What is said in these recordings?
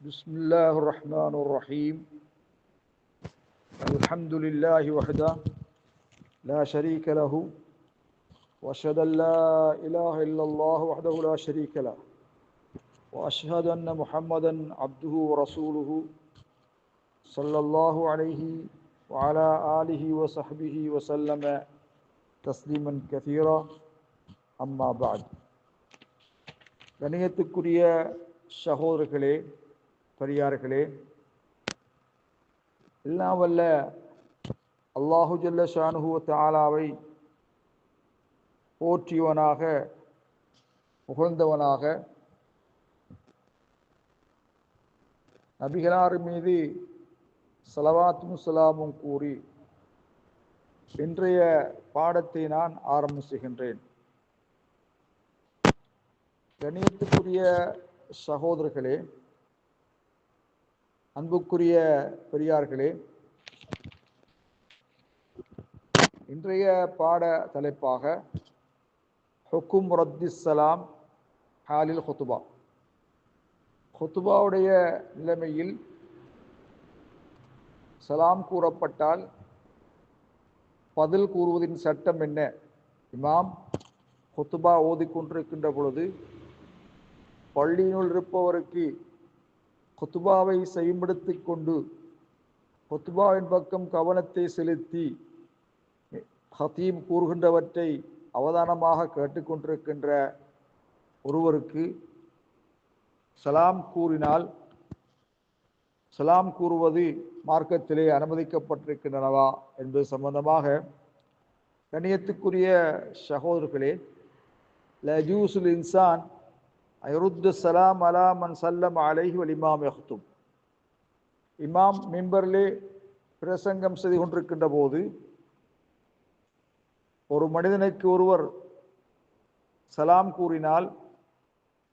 بسم الله الرحمن الرحيم الحمد لله وحده لا شريك له وأشهد أن لا إله إلا الله وحده لا شريك له وأشهد أن محمدا عبده ورسوله صلى الله عليه وعلى آله وصحبه وسلم تسليما كثيرا أما بعد கணியத்துக்குரிய சகோதரர்களே, பெரியார்களே, எல்லாம் வல்ல அல்லாஹு ஜல்ல ஷானுஹு தஆலாவை போற்றியவனாக புகழ்ந்தவனாக நபிகளார் மீது ஸலவாத்தும் ஸலாமும் கூறி இன்றைய பாடத்தை நான் ஆரம்பிச்சுகின்றேன். கணியத்துக்குரிய சகோதரர்களே, அன்புக்குரிய பெரியார்களே, இன்றைய பாட தலைப்பாக ஹுக்கும் ரத்திஸ் சலாம் ஹாலில் ஹுத்துபா, ஹுத்துபாவுடைய நிலைமையில் சலாம் கூறப்பட்டால் பதில் கூறுவதின் சட்டம் என்ன? இமாம் ஹுத்துபா ஓதிக்கொண்டிருக்கின்ற பொழுது பள்ளியினுள் இருப்பவருக்கு ஹுத்துபாவை செய்யும்படுத்தி கொண்டு ஹுத்துபாவின் பக்கம் கவனத்தை செலுத்தி ஹதீப் கூறுகின்றவற்றை அவதானமாக கேட்டுக்கொண்டிருக்கின்ற ஒருவருக்கு சலாம் கூறினால் சலாம் கூறுவது மார்க்கத்திலே அனுமதிக்கப்பட்டிருக்கின்றனவா என்பது சம்பந்தமாக கண்ணியத்துக்குரிய சகோதரர்களே, லஜூசுல் இன்சான் ஐருத்து சலாம் அலா மன் சல்லம் அலைஹி வல் இமாம் யஹ்தும். இமாம் மிம்பரிலே பிரசங்கம் செய்து கொண்டிருக்கின்ற போது ஒரு மனிதனுக்கு ஒருவர் சலாம் கூறினால்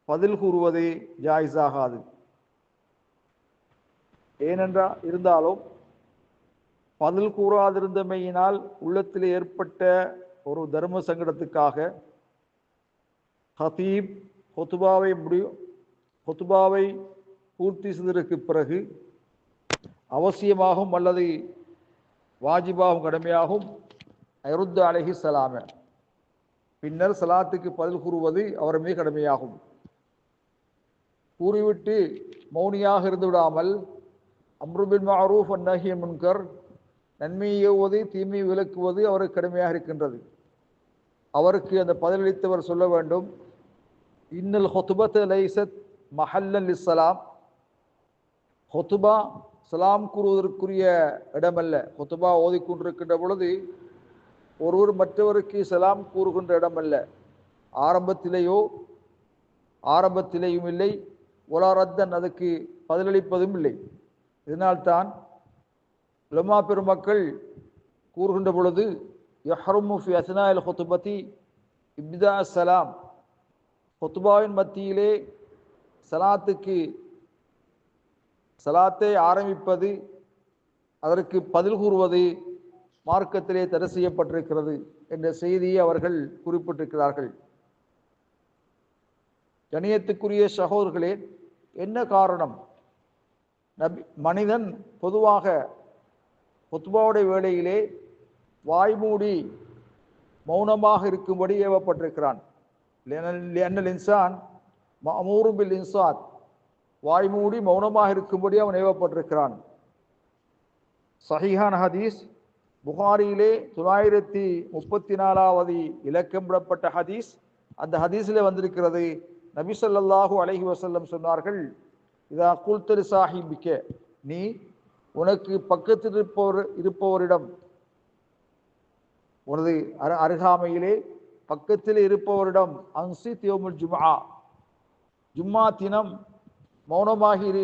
பதில் கூறுவது ஜாயிஸாகாது. இருந்தாலும் பதில் கூறாதிருந்தமையினால் உள்ளத்தில் ஏற்பட்ட ஒரு தர்ம சங்கடத்துக்காக ஹதீப் ஹுத்துபாவை பூர்த்தி செய்ததற்கு பிறகு அவசியமாகும் அல்லது வாஜிபாகும் கடமையாகும் ஐருத்து அலைஹி ஸலாம, பின்னர் சலாத்துக்கு பதில் கூறுவது அவர் மீது கடமையாகும். கூறிவிட்டு மௌனியாக இருந்து விடாமல் அம்ரு பில் மஅரூஃப் வன்னஹி அனில் முன்கர், நன்மையை ஏவுவது தீமையை விலக்குவது அவருக்கு கடமையாக இருக்கின்றது. அவருக்கு அந்த பதிலளித்தவர் சொல்ல வேண்டும், இன்னல் ஹுத்பத லைஸத் மஹல்லன் லிஸ்ஸலாம், ஹுத்பா சலாம் கூறுவதற்குரிய இடமல்ல. ஹுத்பா ஓதிக்கொண்டிருக்கின்ற பொழுது ஒருவர் மற்றவருக்கு சலாம் கூறுகின்ற இடமல்ல. ஆரம்பத்திலேயும் இல்லை, ஒலாரத்தன் அதுக்கு பதிலளிப்பதும் இல்லை. இதனால்தான் உலமா பெருமக்கள் கூறுகின்ற பொழுது யஹ்ருமு ஃபி அஸ்னாஇல் ஹுத்பதி இப்தா ஸலாம், ஹுத்பாவின் மத்தியிலே சலாத்தை ஆரம்பிப்பது, அதற்கு பதில் கூறுவது மார்க்கத்திலே தடை செய்யப்பட்டிருக்கிறது என்ற செய்தியை அவர்கள் குறிப்பிட்டிருக்கிறார்கள். கணியத்துக்குரிய சகோதரர்களே, என்ன காரணம்? மனிதன் பொதுவாக ஹுத்பாவுடைய வேளையிலே வாய்மூடி மௌனமாக இருக்கும்படி ஏவப்பட்டிருக்கிறான். லிஅன்னல் இன்சான் மஅமூரும் பில் இன்சாத், வாய்மூடி மௌனமாக இருக்கும்படி அவன் ஏவப்பட்டிருக்கிறான். சஹீஹான ஹதீஸ், புகாரியிலே 934வது இலக்கம் விடப்பட்ட ஹதீஸ். அந்த ஹதீஸிலே வந்திருக்கிறது, நபி ஸல்லல்லாஹு அலைஹி வஸல்லம் சொன்னார்கள், இதா குல்த லி சாஹிபிக, நீ உனக்கு பக்கத்தில் இருப்பவரிடம், உனது அருகாமையிலே பக்கத்தில் இருப்பவரிடம் அன்சித் யௌமுல் ஜும்ஆ, ஜும்மா தினம் மௌனமாகிரு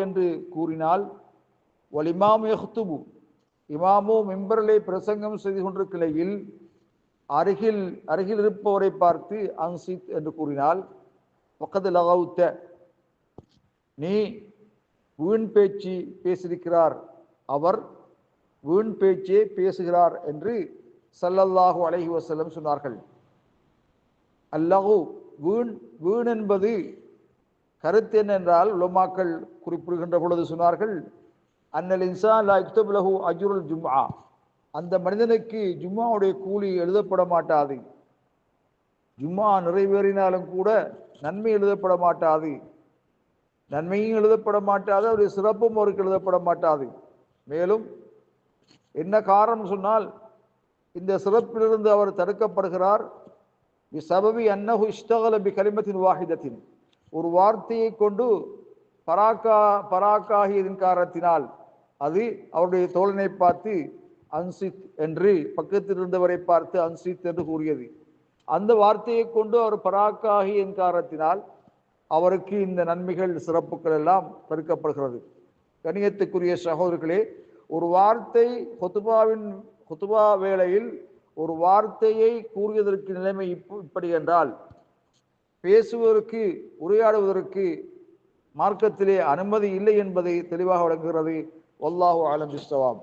என்று கூறினால், வல் இமாம் யஹ்துபு, இமாமோ மிம்பரிலே பிரசங்கம் செய்து கொண்டிருக்கையில் அருகில் இருப்பவரை பார்த்து அன்சித் என்று கூறினால், வகத் லகவுத்த, நீ வீண் பேச்சு பேசியிருக்கிறார், அவர் வீண் பேச்சே பேசுகிறார் என்று ஸல்லல்லாஹு அலைஹி வஸல்லம் சொன்னார்கள். அல்லகு வீண் என்பது கருத்து என்னென்றால் உலமாக்கள் குறிப்பிடுகின்ற பொழுது சொன்னார்கள், அன்னல் இன்சான் லா யுக்தபு லஹு அஜ்ருல் ஜும்ஆ, அந்த மனிதனுக்கு ஜும்மாவுடைய கூலி எழுதப்பட மாட்டாது. ஜும்மா நிறைவேறினாலும் கூட நன்மை எழுதப்பட மாட்டாது. நன்மையும் எழுதப்பட மாட்டாது, அவருடைய சிறப்பும் அவருக்கு எழுதப்பட மாட்டாது. மேலும் என்ன காரணம் சொன்னால், இந்த சிறப்பிலிருந்து அவர் தடுக்கப்படுகிறார். சபபி அன்னஹு இஷ்தகல பி கலிமத்தின் வாஹிதத்தின், ஒரு வார்த்தையை கொண்டு பராக்காகியதின் காரணத்தினால், அது அவருடைய தோழனை பார்த்து அன்சித் என்று, பக்கத்தில் இருந்தவரை பார்த்து அன்சித் என்று கூறியது. அந்த வார்த்தையை கொண்டு அவர் பராக்காகிய காரணத்தினால் அவருக்கு இந்த நன்மைகள் சிறப்புகள் எல்லாம் தடுக்கப்படுகிறது. கணியத்துக்குரிய சகோதரர்களே, ஒரு வார்த்தை ஹுதுபா வேளையில் ஒரு வார்த்தையை கூறியதற்கு நிலைமை இப்படி என்றால், பேசுவதற்கு உரையாடுவதற்கு மார்க்கத்திலே அனுமதி இல்லை என்பதை தெளிவாக வழங்குகிறது. வல்லாஹு அலம் பிஸ்ஸவாப்.